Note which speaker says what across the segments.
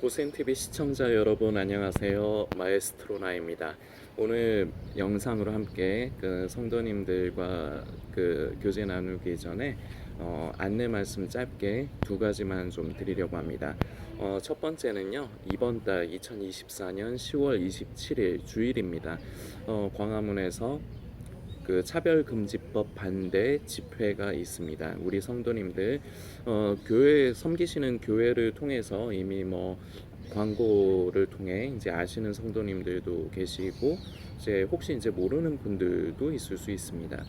Speaker 1: 고센TV 시청자 여러분 안녕하세요. 마에스트로나입니다. 오늘 영상으로 함께 성도님들과 교제 나누기 전에 안내 말씀 짧게 두 가지만 좀 드리려고 합니다. 첫 번째는요, 이번 달 2024년 10월 27일 주일입니다. 광화문에서 차별금지법 반대 집회가 있습니다. 우리 성도님들 교회 섬기시는 교회를 통해서 이미 광고를 통해 이제 아시는 성도님들도 계시고 이제 혹시 이제 모르는 분들도 있을 수 있습니다.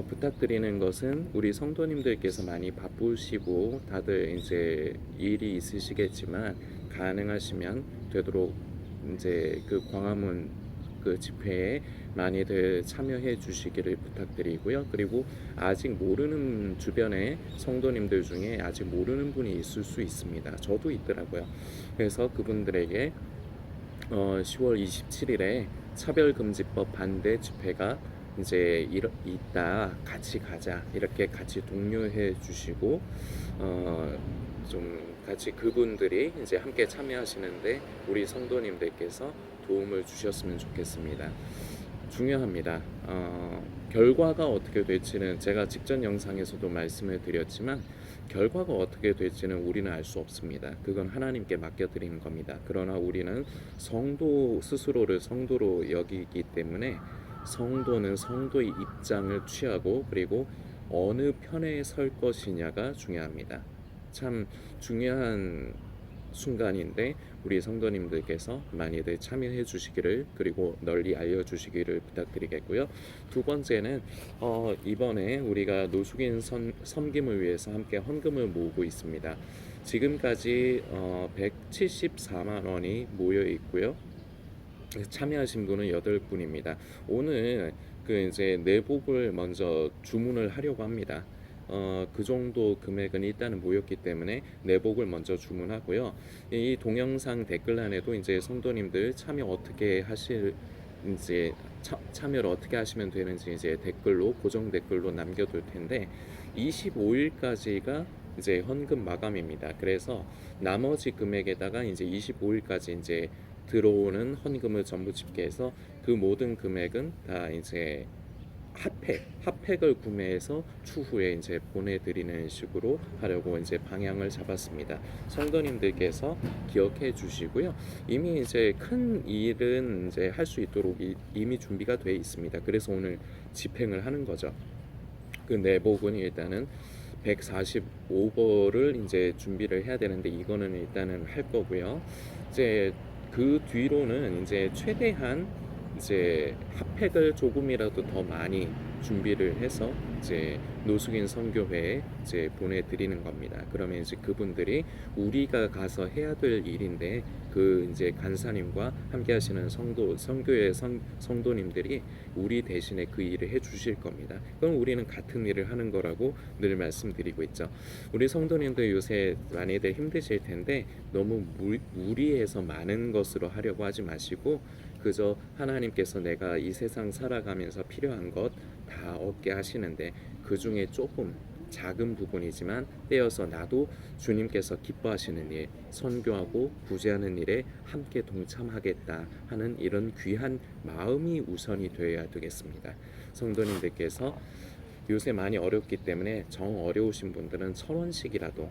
Speaker 1: 부탁드리는 것은 우리 성도님들께서 많이 바쁘시고 다들 이제 일이 있으시겠지만 가능하시면 되도록 이제 광화문 집회에 많이들 참여해 주시기를 부탁드리고요. 그리고 아직 모르는 주변에 성도님들 중에 아직 모르는 분이 있을 수 있습니다. 저도 있더라고요. 그래서 그분들에게 10월 27일에 차별금지법 반대 집회가 이제 있다, 같이 가자 이렇게 같이 독려해 주시고 좀 같이 그분들이 이제 함께 참여하시는데 우리 성도님들께서 도움을 주셨으면 좋겠습니다. 중요합니다. 결과가 어떻게 될지는 제가 직전 영상에서도 말씀을 드렸지만 결과가 어떻게 될지는 우리는 알 수 없습니다. 그건 하나님께 맡겨드리는 겁니다. 그러나 우리는 성도 스스로를 성도로 여기기 때문에 성도는 성도의 입장을 취하고 그리고 어느 편에 설 것이냐가 중요합니다. 참 중요한 순간인데 우리 성도님들께서 많이들 참여해 주시기를 그리고 널리 알려주시기를 부탁드리겠고요. 두 번째는 이번에 우리가 노숙인 섬김을 위해서 함께 헌금을 모으고 있습니다. 지금까지 174만 원이 모여 있고요. 참여하신 분은 8분입니다. 오늘 이제 내복을 먼저 주문을 하려고 합니다. 그 정도 금액은 일단은 모였기 때문에 내복을 먼저 주문하고요. 이 동영상 댓글란에도 이제 성도님들 참여 어떻게 하실 이제 참여를 어떻게 하시면 되는지 이제 댓글로 고정 댓글로 남겨둘 텐데 25일까지가 이제 헌금 마감입니다. 그래서 나머지 금액에다가 이제 25일까지 이제 들어오는 헌금을 전부 집계해서 그 모든 금액은 다 이제 핫팩을 구매해서 추후에 이제 보내드리는 식으로 하려고 이제 방향을 잡았습니다. 성도님들께서 기억해 주시고요. 이미 이제 큰 일은 이제 할 수 있도록 이미 준비가 돼 있습니다. 그래서 오늘 집행을 하는 거죠. 그 내복은 일단은 145벌을 이제 준비를 해야 되는데 이거는 일단은 할 거고요. 이제 그 뒤로는 이제 최대한 이제 핫팩을 조금이라도 더 많이 준비를 해서 이제 노숙인 선교회에 이제 보내드리는 겁니다. 그러면 이제 그분들이 우리가 가서 해야 될 일인데 이제 간사님과 함께 하시는 선교회 성도님들이 우리 대신에 그 일을 해 주실 겁니다. 그럼 우리는 같은 일을 하는 거라고 늘 말씀드리고 있죠. 우리 성도님들 요새 많이들 힘드실 텐데 너무 무리해서 많은 것으로 하려고 하지 마시고 그저 하나님께서 내가 이 세상 살아가면서 필요한 것 다 얻게 하시는데 그 중에 조금 작은 부분이지만 떼어서 나도 주님께서 기뻐하시는 일, 선교하고 구제하는 일에 함께 동참하겠다 하는 이런 귀한 마음이 우선이 되어야 되겠습니다. 성도님들께서 요새 많이 어렵기 때문에 정 어려우신 분들은 1,000원씩이라도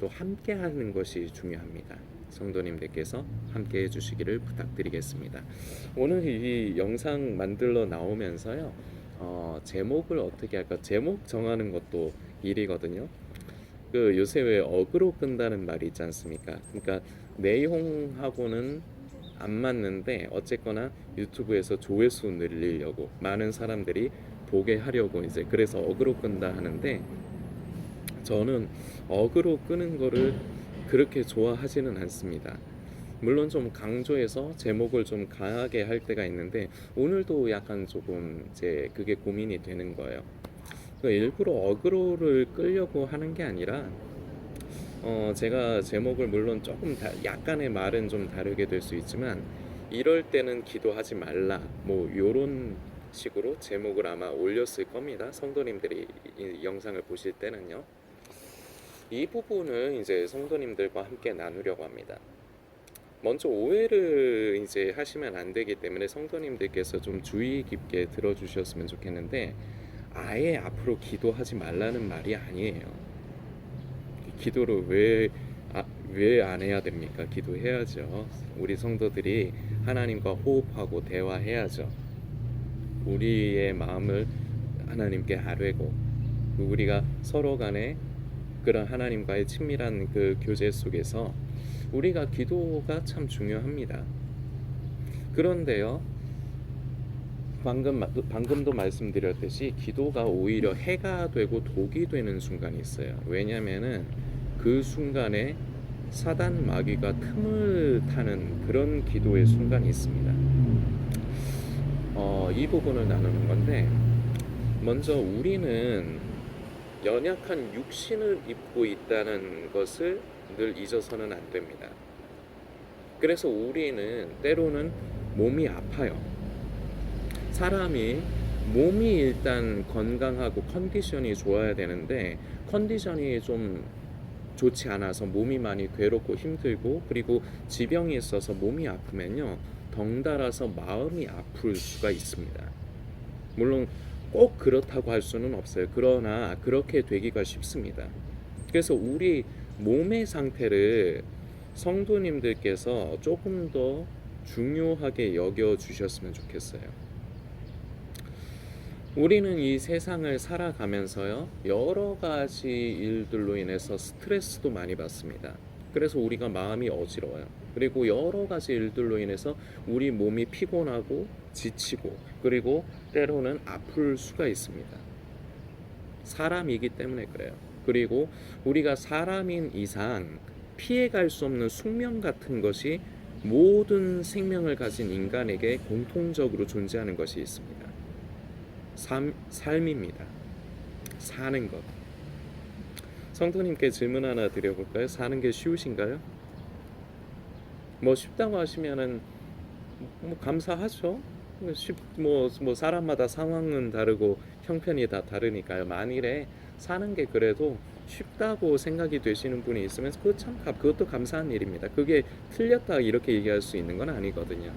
Speaker 1: 함께 하는 것이 중요합니다. 성도님들께서 함께 해주시기를 부탁드리겠습니다. 오늘 이 영상 만들러 나오면서요, 제목을 어떻게 할까? 제목 정하는 것도 일이거든요. 요새 왜 어그로 끈다는 말이 있지 않습니까? 그러니까 내용하고는 안 맞는데 어쨌거나 유튜브에서 조회수 늘리려고 많은 사람들이 보게 하려고 이제 그래서 어그로 끈다 하는데 저는 어그로 끄는 거를 그렇게 좋아하지는 않습니다. 물론 좀 강조해서 제목을 좀 강하게 할 때가 있는데 오늘도 약간 조금 이제 그게 고민이 되는 거예요. 일부러 어그로를 끌려고 하는 게 아니라 제가 제목을 물론 조금 약간의 말은 좀 다르게 될 수 있지만 이럴 때는 기도하지 말라 뭐 요런 식으로 제목을 아마 올렸을 겁니다. 성도님들이 이 영상을 보실 때는요. 이 부분을 이제 성도님들과 함께 나누려고 합니다. 먼저 오해를 이제 하시면 안 되기 때문에 성도님들께서 좀 주의 깊게 들어주셨으면 좋겠는데, 아예 앞으로 기도하지 말라는 말이 아니에요. 기도를 왜 안 해야 됩니까? 기도해야죠. 우리 성도들이 하나님과 호흡하고 대화해야죠. 우리의 마음을 하나님께 아뢰고, 우리가 서로 간에 그런 하나님과의 친밀한 그 교제 속에서 우리가 기도가 참 중요합니다. 그런데요, 방금도 말씀드렸듯이 기도가 오히려 해가 되고 독이 되는 순간이 있어요. 왜냐하면은 그 순간에 사단 마귀가 틈을 타는 그런 기도의 순간이 있습니다. 이 부분을 나누는 건데, 먼저 우리는 연약한 육신을 입고 있다는 것을 늘 잊어서는 안 됩니다. 그래서 우리는 때로는 몸이 아파요. 사람이 몸이 일단 건강하고 컨디션이 좋아야 되는데, 컨디션이 좀 좋지 않아서 몸이 많이 괴롭고 힘들고, 그리고 지병이 있어서 몸이 아프면요, 덩달아서 마음이 아플 수가 있습니다. 물론 꼭 그렇다고 할 수는 없어요. 그러나 그렇게 되기가 쉽습니다. 그래서 우리 몸의 상태를 성도님들께서 조금 더 중요하게 여겨 주셨으면 좋겠어요. 우리는 이 세상을 살아가면서요, 여러 가지 일들로 인해서 스트레스도 많이 받습니다. 그래서 우리가 마음이 어지러워요. 그리고 여러 가지 일들로 인해서 우리 몸이 피곤하고 지치고, 그리고 때로는 아플 수가 있습니다. 사람이기 때문에 그래요. 그리고 우리가 사람인 이상 피해갈 수 없는 숙명 같은 것이 모든 생명을 가진 인간에게 공통적으로 존재하는 것이 있습니다. 삶입니다. 사는 것. 성도님께 질문 하나 드려볼까요? 사는 게 쉬우신가요? 뭐 쉽다고 하시면은 뭐 감사하죠. 뭐 사람마다 상황은 다르고 형편이 다 다르니까요. 만일에 사는 게 그래도 쉽다고 생각이 되시는 분이 있으면 그것도 감사한 일입니다. 그게 틀렸다 이렇게 얘기할 수 있는 건 아니거든요.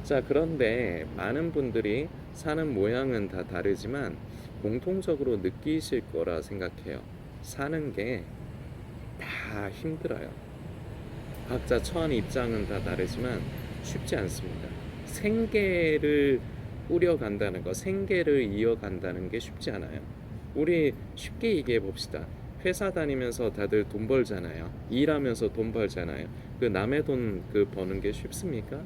Speaker 1: 자, 그런데 많은 분들이 사는 모양은 다 다르지만 공통적으로 느끼실 거라 생각해요. 사는 게 다 힘들어요. 각자 처한 입장은 다 다르지만 쉽지 않습니다. 생계를 꾸려간다는 거, 생계를 이어간다는 게 쉽지 않아요. 우리 쉽게 얘기해 봅시다. 회사 다니면서 다들 돈 벌잖아요. 일하면서 돈 벌잖아요. 그 남의 돈 버는 게 쉽습니까?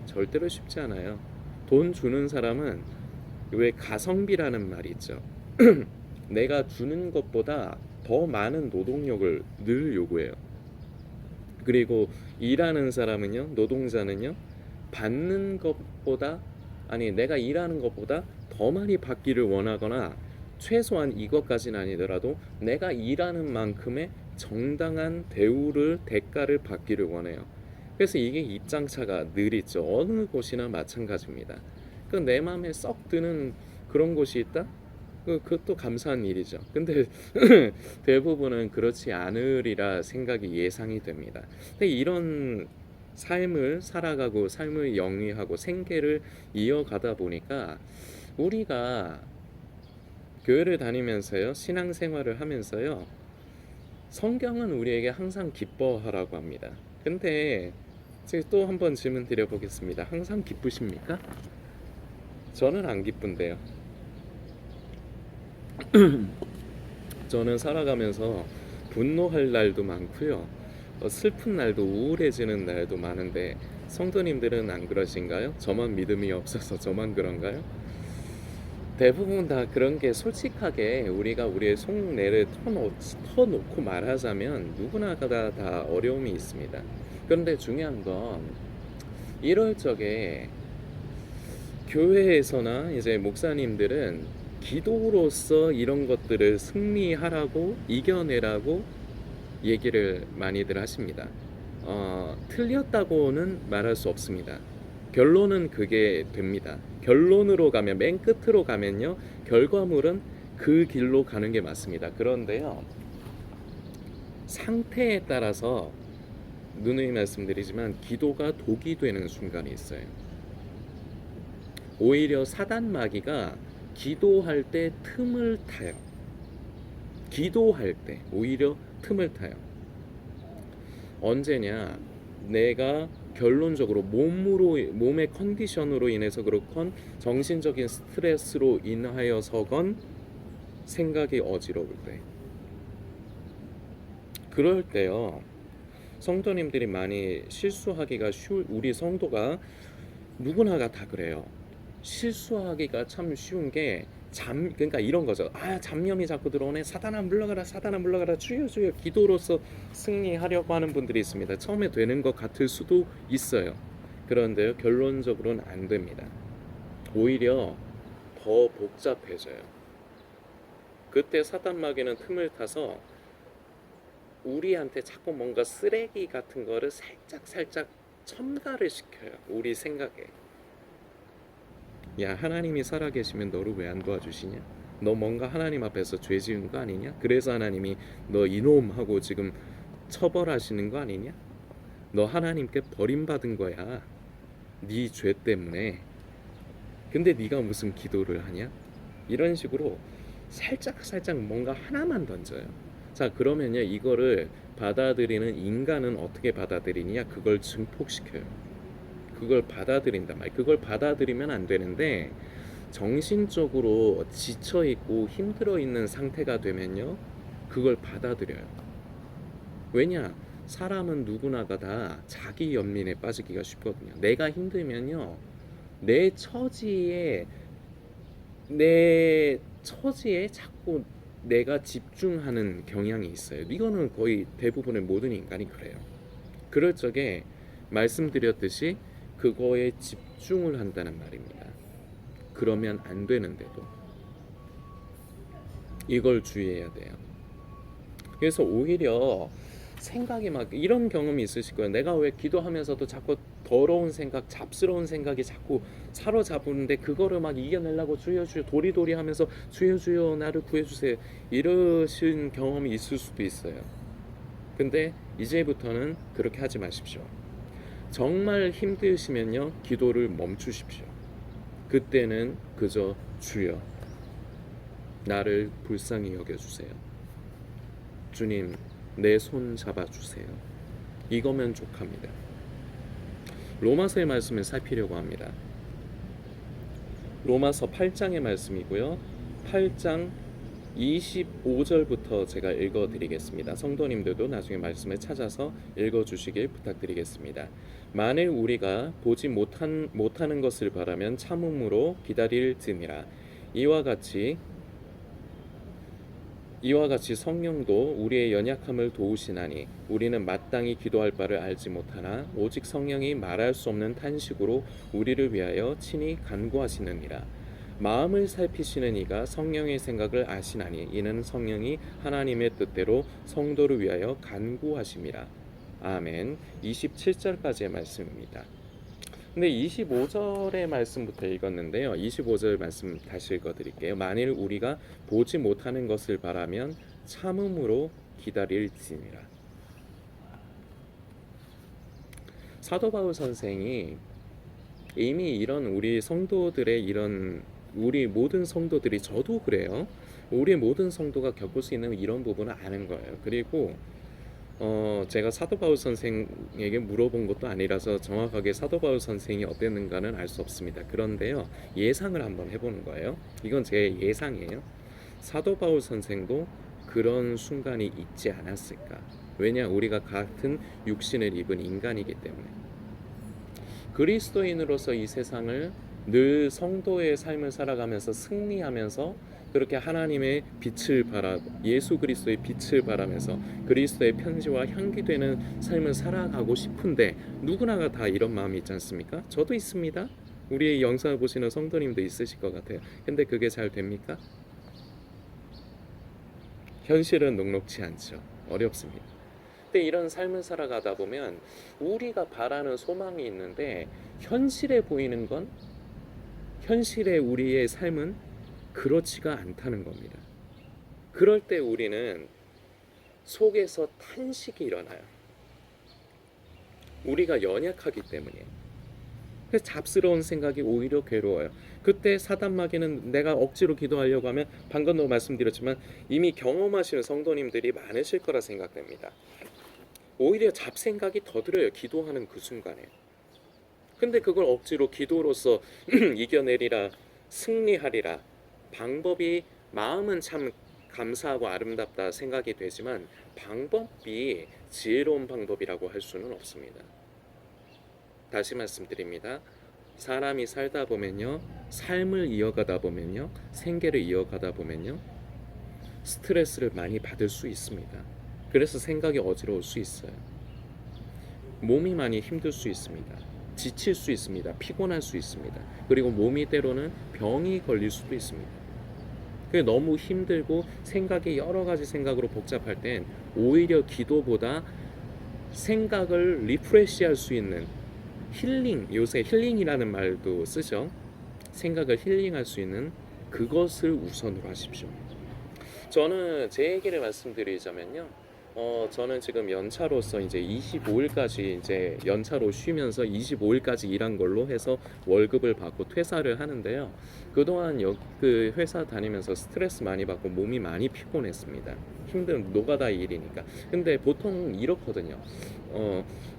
Speaker 1: 절대로 쉽지 않아요. 돈 주는 사람은 왜 가성비라는 말이 있죠. 내가 주는 것보다 더 많은 노동력을 늘 요구해요. 그리고 일하는 사람은요, 노동자는요, 받는 것보다, 아니 내가 일하는 것보다 더 많이 받기를 원하거나, 최소한 이것까지는 아니더라도 내가 일하는 만큼의 정당한 대가를 받기를 원해요. 그래서 이게 입장차가 늘 있죠. 어느 곳이나 마찬가지입니다. 내 마음에 썩 드는 그런 곳이 있다? 그것도 감사한 일이죠. 근데 대부분은 그렇지 않으리라 생각이 예상이 됩니다. 근데 이런 삶을 살아가고 삶을 영위하고 생계를 이어가다 보니까 우리가 교회를 다니면서요, 신앙생활을 하면서요, 성경은 우리에게 항상 기뻐하라고 합니다. 근데 제가 또 한번 질문 드려보겠습니다. 항상 기쁘십니까? 저는 안 기쁜데요. 저는 살아가면서 분노할 날도 많고요, 슬픈 날도, 우울해지는 날도 많은데 성도님들은 안 그러신가요? 저만 믿음이 없어서 저만 그런가요? 대부분 다 그런 게 솔직하게 우리가 우리의 속내를 터놓고 말하자면 누구나 다 어려움이 있습니다. 그런데 중요한 건 이럴 적에 교회에서나 이제 목사님들은 기도로서 이런 것들을 승리하라고, 이겨내라고 얘기를 많이들 하십니다. 틀렸다고는 말할 수 없습니다. 결론은 그게 됩니다. 결론으로 가면, 맨 끝으로 가면요, 결과물은 그 길로 가는 게 맞습니다. 그런데요, 상태에 따라서 누누이 말씀드리지만 기도가 독이 되는 순간이 있어요. 오히려 사단 마귀가 기도할 때 틈을 타요. 기도할 때 오히려 틈을 타요. 언제냐? 내가 결론적으로 몸의 컨디션으로 인해서 그렇건 정신적인 스트레스로 인하여서건 생각이 어지러울 때, 그럴 때요 성도님들이 많이 실수하기가 쉬울, 우리 성도가 누구나가 다 그래요. 실수하기가 참 쉬운 게 그러니까 이런 거죠. 아, 잡념이 자꾸 들어오네. 사단아 물러가라, 사단아 물러가라. 주여 주여. 기도로서 승리하려고 하는 분들이 있습니다. 처음에 되는 것 같을 수도 있어요. 그런데요, 결론적으로는 안 됩니다. 오히려 더 복잡해져요. 그때 사단 마귀는 틈을 타서 우리한테 자꾸 뭔가 쓰레기 같은 거를 살짝 첨가를 시켜요. 우리 생각에. 야, 하나님이 살아계시면 너를 왜 안 도와주시냐? 너 뭔가 하나님 앞에서 죄 지은 거 아니냐? 그래서 하나님이 너 이놈 하고 지금 처벌하시는 거 아니냐? 너 하나님께 버림받은 거야. 네 죄 때문에. 근데 네가 무슨 기도를 하냐? 이런 식으로 살짝 뭔가 하나만 던져요. 자, 그러면요, 이거를 받아들이는 인간은 어떻게 받아들이냐? 그걸 증폭시켜요. 그걸 받아들인단 말이에요. 그걸 받아들이면 안 되는데, 정신적으로 지쳐있고 힘들어있는 상태가 되면요, 그걸 받아들여요. 왜냐? 사람은 누구나가 다 자기 연민에 빠지기가 쉽거든요. 내가 힘들면요, 내 처지에 자꾸 내가 집중하는 경향이 있어요. 이거는 거의 대부분의 모든 인간이 그래요. 그럴 적에 말씀드렸듯이 그거에 집중을 한다는 말입니다. 그러면 안 되는데도 이걸 주의해야 돼요. 그래서 오히려 생각이 막 이런 경험이 있으실 거예요. 내가 왜 기도하면서도 자꾸 더러운 생각, 잡스러운 생각이 자꾸 사로잡는데 그거를 막 이겨내려고 주여 주여 도리도리 하면서 주여 주여 나를 구해주세요 이러신 경험이 있을 수도 있어요. 근데 이제부터는 그렇게 하지 마십시오. 정말 힘드시면요, 기도를 멈추십시오. 그때는 그저 주여 나를 불쌍히 여겨주세요. 주님 내 손 잡아주세요. 이거면 족합니다. 로마서의 말씀을 살피려고 합니다. 로마서 8장의 말씀이고요. 8장 25절부터 제가 읽어드리겠습니다. 성도님들도 나중에 말씀을 찾아서 읽어주시길 부탁드리겠습니다. 만일 우리가 보지 못하는 것을 바라면 참음으로 기다릴지니라. 이와 같이 성령도 우리의 연약함을 도우시나니 우리는 마땅히 기도할 바를 알지 못하나 오직 성령이 말할 수 없는 탄식으로 우리를 위하여 친히 간구하시느니라. 마음을 살피시는 이가 성령의 생각을 아시나니 이는 성령이 하나님의 뜻대로 성도를 위하여 간구하심이라. 아멘. 27절까지의 말씀입니다. 근데 25절의 말씀부터 읽었는데요. 25절 말씀 다시 읽어드릴게요. 만일 우리가 보지 못하는 것을 바라면 참음으로 기다릴지니라. 사도 바울 선생이 이미 이런 우리 성도들의 우리 모든 성도들이, 저도 그래요. 우리 모든 성도가 겪을 수 있는 이런 부분을 아는 거예요. 그리고 제가 사도 바울 선생에게 물어본 것도 아니라서 정확하게 사도 바울 선생이 어땠는가는 알 수 없습니다. 그런데요, 예상을 한번 해보는 거예요. 이건 제 예상이에요. 사도 바울 선생도 그런 순간이 있지 않았을까? 왜냐, 우리가 같은 육신을 입은 인간이기 때문에. 그리스도인으로서 이 세상을 늘 성도의 삶을 살아가면서 승리하면서 그렇게 하나님의 빛을 예수 그리스도의 빛을 바라면서 그리스도의 편지와 향기 되는 삶을 살아가고 싶은데, 누구나가 다 이런 마음이 있지 않습니까? 저도 있습니다. 우리 영상을 보시는 성도님도 있으실 것 같아요. 근데 그게 잘 됩니까? 현실은 녹록지 않죠. 어렵습니다. 근데 이런 삶을 살아가다 보면 우리가 바라는 소망이 있는데 현실에 보이는 건, 현실의 우리의 삶은 그렇지가 않다는 겁니다. 그럴 때 우리는 속에서 탄식이 일어나요. 우리가 연약하기 때문이에요. 그래서 잡스러운 생각이 오히려 괴로워요. 그때 사단 마귀는 내가 억지로 기도하려고 하면 방금도 말씀드렸지만 이미 경험하시는 성도님들이 많으실 거라 생각됩니다. 오히려 잡생각이 더 들어요. 기도하는 그 순간에. 근데 그걸 억지로 기도로서 이겨내리라, 승리하리라. 방법이, 마음은 참 감사하고 아름답다 생각이 되지만 방법이 지혜로운 방법이라고 할 수는 없습니다. 다시 말씀드립니다. 사람이 살다 보면요, 삶을 이어가다 보면요, 생계를 이어가다 보면요, 스트레스를 많이 받을 수 있습니다. 그래서 생각이 어지러울 수 있어요. 몸이 많이 힘들 수 있습니다. 지칠 수 있습니다. 피곤할 수 있습니다. 그리고 몸이 때로는 병이 걸릴 수도 있습니다. 너무 힘들고 생각이 여러 가지 생각으로 복잡할 땐 오히려 기도보다 생각을 리프레시할 수 있는 힐링, 요새 힐링이라는 말도 쓰죠. 생각을 힐링할 수 있는 그것을 우선으로 하십시오. 저는 제 얘기를 말씀드리자면요. 저는 지금 연차로서 이제 25일까지 이제 연차로 쉬면서 25일까지 일한 걸로 해서 월급을 받고 퇴사를 하는데요. 그동안 그 회사 다니면서 스트레스 많이 받고 몸이 많이 피곤했습니다. 힘든 노가다 일이니까. 근데 보통 이렇거든요.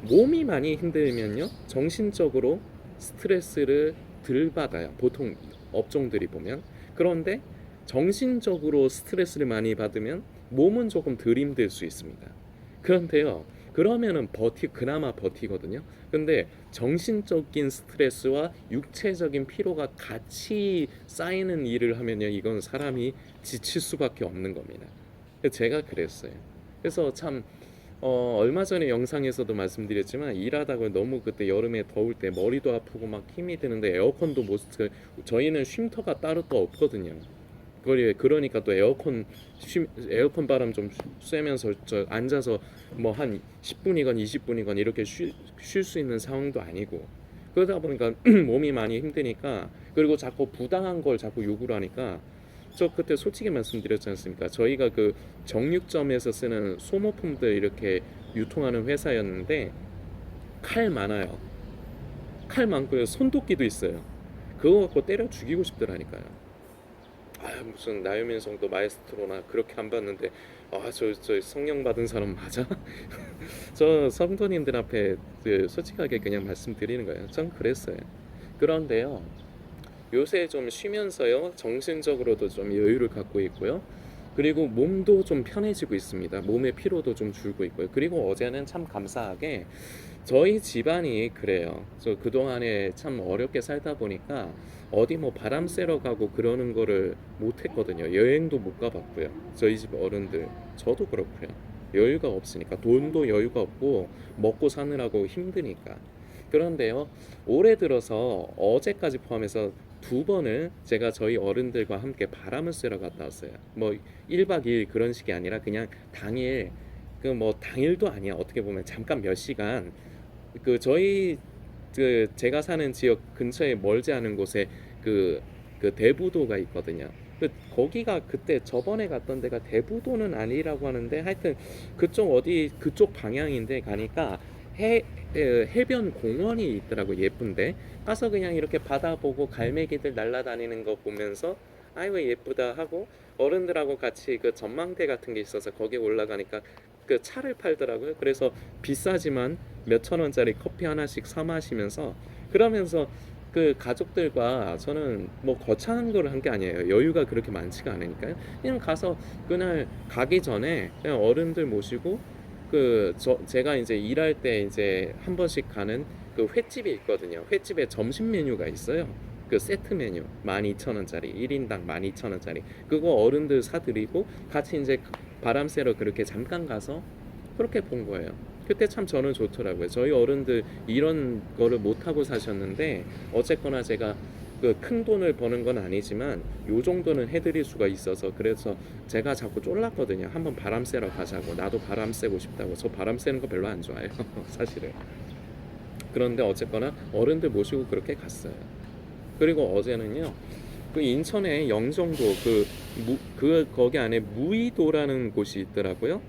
Speaker 1: 몸이 많이 힘들면요, 정신적으로 스트레스를 덜 받아요. 보통 업종들이 보면. 그런데 정신적으로 스트레스를 많이 받으면 몸은 조금 덜 힘들 수 있습니다. 그런데요, 그러면은 그나마 버티거든요. 근데 정신적인 스트레스와 육체적인 피로가 같이 쌓이는 일을 하면요, 이건 사람이 지칠 수밖에 없는 겁니다. 제가 그랬어요. 그래서 참 얼마 전에 영상에서도 말씀드렸지만 일하다가 너무 그때 여름에 더울 때 머리도 아프고 막 힘이 드는데 에어컨도 못 저희는 쉼터가 따로 또 없거든요. 그러니까 또 에어컨 바람 좀 쐬면서 앉아서 뭐 한 10분이건 20분이건 이렇게 쉴 수 있는 상황도 아니고, 그러다 보니까 몸이 많이 힘드니까, 그리고 자꾸 부당한 걸 자꾸 요구를 하니까, 저 그때 솔직히 말씀드렸지 않습니까? 저희가 그 정육점에서 쓰는 소모품들 이렇게 유통하는 회사였는데 칼 많아요. 칼 많고요. 손도끼도 있어요. 그거 갖고 때려 죽이고 싶더라니까요. 무슨 나유민 성도 마에스트로나 그렇게 안 봤는데 저 성령 받은 사람 맞아? 저 성도님들 앞에 솔직하게 그냥 말씀드리는 거예요. 전 그랬어요. 그런데요, 요새 좀 쉬면서요, 정신적으로도 좀 여유를 갖고 있고요. 그리고 몸도 좀 편해지고 있습니다. 몸의 피로도 좀 줄고 있고요. 그리고 어제는 참 감사하게 저희 집안이 그래요. 저 그동안에 참 어렵게 살다 보니까 어디 뭐 바람 쐬러 가고 그러는 거를 못 했거든요. 여행도 못 가봤고요. 저희 집 어른들, 저도 그렇고요. 여유가 없으니까, 돈도 여유가 없고 먹고 사느라고 힘드니까. 그런데요, 올해 들어서 어제까지 포함해서 2번을 제가 저희 어른들과 함께 바람을 쐬러 갔다 왔어요. 뭐 1박 2일 그런 식이 아니라 그냥 당일, 그 뭐 당일도 아니야. 어떻게 보면 잠깐 몇 시간, 그 저희 제가 사는 지역 근처에 멀지 않은 곳에 그 대부도가 있거든요. 거기가 그때 저번에 갔던 데가 대부도는 아니라고 하는데 하여튼 그쪽 방향인데 가니까 해변 공원이 있더라고. 예쁜데 가서 그냥 이렇게 바다 보고 갈매기들 날아다니는 거 보면서 아이고 예쁘다 하고, 어른들하고 같이 그 전망대 같은 게 있어서 거기 올라가니까 그 차를 팔더라고요. 그래서 비싸지만 몇천 원짜리 커피 하나씩 사 마시면서, 그러면서 그 가족들과 저는 뭐 거창한 걸 한 게 아니에요. 여유가 그렇게 많지가 않으니까요. 그냥 가서 그날 가기 전에 그냥 어른들 모시고 제가 이제 일할 때 이제 한 번씩 가는 그 횟집이 있거든요. 횟집에 점심 메뉴가 있어요. 그 세트 메뉴 12,000원짜리 1인당 12,000원짜리 그거 어른들 사드리고 같이 이제 바람 쐬러 그렇게 잠깐 가서 그렇게 본 거예요. 그때 참 저는 좋더라고요. 저희 어른들 이런 거를 못 하고 사셨는데 어쨌거나 제가 그 큰 돈을 버는 건 아니지만 요 정도는 해드릴 수가 있어서, 그래서 제가 자꾸 쫄랐거든요. 한번 바람 쐬러 가자고. 나도 바람 쐬고 싶다고. 저 바람 쐬는 거 별로 안 좋아해요. 사실은. 그런데 어쨌거나 어른들 모시고 그렇게 갔어요. 그리고 어제는요, 그 인천의 영종도 거기 안에 무의도라는 곳이 있더라고요.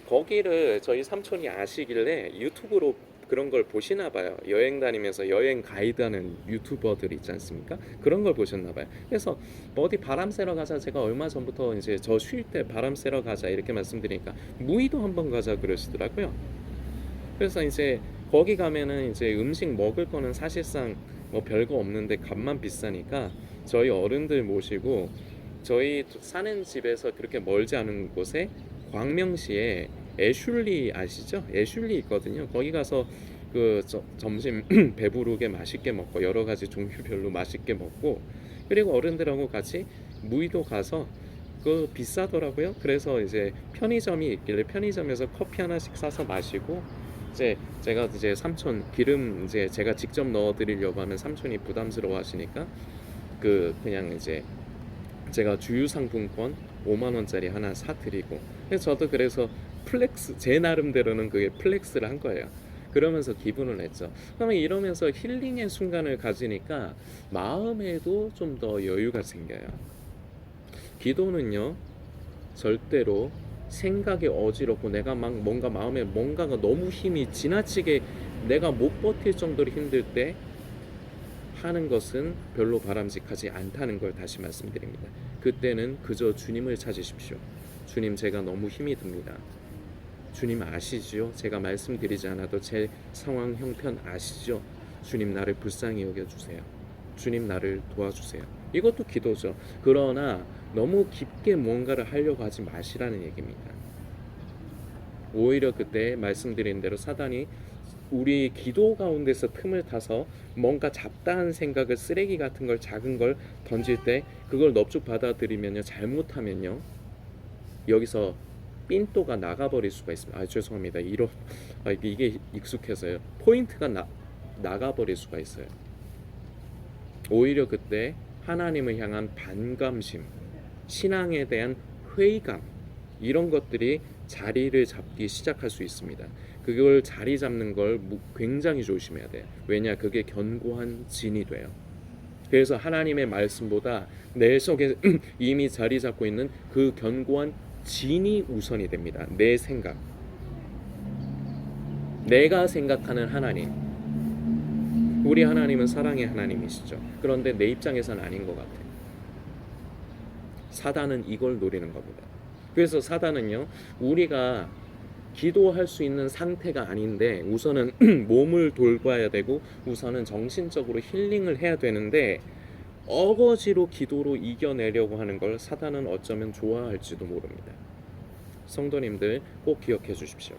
Speaker 1: 거기를 저희 삼촌이 아시길래 유튜브로 그런 걸 보시나 봐요. 여행 다니면서 여행 가이드하는 유튜버들 있지 않습니까? 그런 걸 보셨나 봐요. 그래서 뭐 어디 바람 쐬러 가자. 제가 얼마 전부터 이제 저 쉴 때 바람 쐬러 가자 이렇게 말씀드리니까 무의도 한번 가자 그러시더라고요. 그래서 이제 거기 가면은 이제 음식 먹을 거는 사실상 뭐 별거 없는데 값만 비싸니까 저희 어른들 모시고 저희 사는 집에서 그렇게 멀지 않은 곳에 광명시에 애슐리 아시죠? 애슐리 있거든요. 거기 가서 그 점심 배부르게 맛있게 먹고 여러 가지 종류별로 맛있게 먹고 그리고 어른들하고 같이 무의도 가서 그 비싸더라고요. 그래서 이제 편의점이 있길래 편의점에서 커피 하나씩 사서 마시고 이제 제가 이제 삼촌 기름 이제 제가 직접 넣어 드리려고 하면 삼촌이 부담스러워 하시니까 그냥 이제 제가 주유상품권 5만 원짜리 하나 사 드리고 그래서 저도 그래서 플렉스 제 나름대로는 그게 플렉스를 한 거예요. 그러면서 기분을 냈죠. 그러면 이러면서 힐링의 순간을 가지니까 마음에도 좀 더 여유가 생겨요. 기도는요 절대로 생각이 어지럽고 내가 막 뭔가 마음에 뭔가가 너무 힘이 지나치게 내가 못 버틸 정도로 힘들 때 하는 것은 별로 바람직하지 않다는 걸 다시 말씀드립니다. 그때는 그저 주님을 찾으십시오. 주님, 제가 너무 힘이 듭니다. 주님 아시죠? 제가 말씀드리지 않아도 제 상황 형편 아시죠? 주님 나를 불쌍히 여겨주세요. 주님 나를 도와주세요. 이것도 기도죠. 그러나 너무 깊게 뭔가를 하려고 하지 마시라는 얘기입니다. 오히려 그때 말씀드린 대로 사단이 우리 기도 가운데서 틈을 타서 뭔가 잡다한 생각을 쓰레기 같은 걸 작은 걸 던질 때 그걸 넙죽 받아들이면요 잘못하면요 여기서 삔또가 나가버릴 수가 있습니다. 죄송합니다. 이게 익숙해서요. 포인트가 나가버릴 수가 있어요. 오히려 그때 하나님을 향한 반감심, 신앙에 대한 회의감 이런 것들이 자리를 잡기 시작할 수 있습니다. 그걸 자리 잡는 걸 굉장히 조심해야 돼요. 왜냐? 그게 견고한 진이 돼요. 그래서 하나님의 말씀보다 내 속에 이미 자리 잡고 있는 그 견고한 진이 우선이 됩니다. 내 생각, 내가 생각하는 하나님. 우리 하나님은 사랑의 하나님이시죠. 그런데 내 입장에서는 아닌 것 같아요. 사단은 이걸 노리는 겁니다. 그래서 사단은요 우리가 기도할 수 있는 상태가 아닌데 우선은 몸을 돌봐야 되고 우선은 정신적으로 힐링을 해야 되는데 어거지로 기도로 이겨내려고 하는 걸 사단은 어쩌면 좋아할지도 모릅니다. 성도님들 꼭 기억해 주십시오.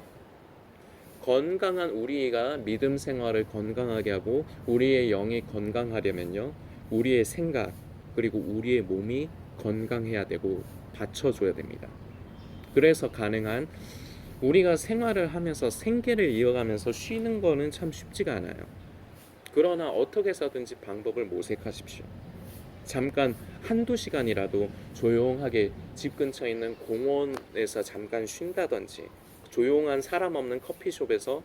Speaker 1: 건강한 우리가 믿음 생활을 건강하게 하고 우리의 영이 건강하려면요 우리의 생각 그리고 우리의 몸이 건강해야 되고 받쳐줘야 됩니다. 그래서 가능한 우리가 생활을 하면서 생계를 이어가면서 쉬는 거는 참 쉽지가 않아요. 그러나 어떻게 해서든지 방법을 모색하십시오. 잠깐 한두 시간이라도 조용하게 집 근처에 있는 공원에서 잠깐 쉰다든지 조용한 사람 없는 커피숍에서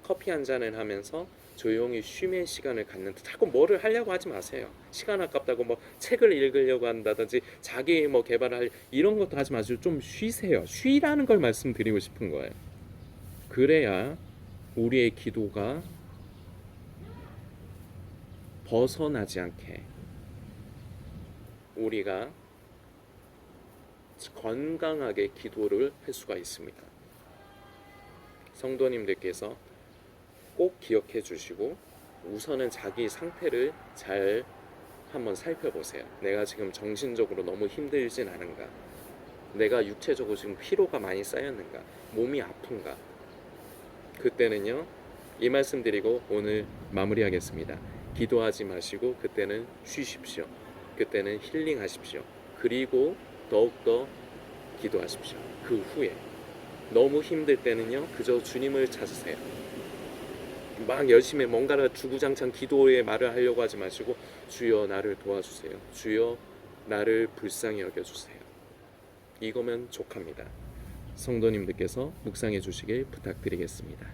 Speaker 1: 커피 한 잔을 하면서 조용히 쉼의 시간을 갖는데 자꾸 뭐를 하려고 하지 마세요. 시간 아깝다고 뭐 책을 읽으려고 한다든지 자기 뭐 개발할 이런 것도 하지 마시고 좀 쉬세요. 쉬라는 걸 말씀드리고 싶은 거예요. 그래야 우리의 기도가 벗어나지 않게 우리가 건강하게 기도를 할 수가 있습니다. 성도님들께서 꼭 기억해 주시고 우선은 자기 상태를 잘 한번 살펴보세요. 내가 지금 정신적으로 너무 힘들진 않은가? 내가 육체적으로 지금 피로가 많이 쌓였는가? 몸이 아픈가? 그때는요 이 말씀 드리고 오늘 마무리하겠습니다. 기도하지 마시고 그때는 쉬십시오. 그때는 힐링하십시오. 그리고 더욱더 기도하십시오. 그 후에 너무 힘들 때는요 그저 주님을 찾으세요. 막 열심히 뭔가를 주구장창 기도의 말을 하려고 하지 마시고 주여 나를 도와주세요. 주여 나를 불쌍히 여겨주세요. 이거면 족합니다. 성도님들께서 묵상해 주시길 부탁드리겠습니다.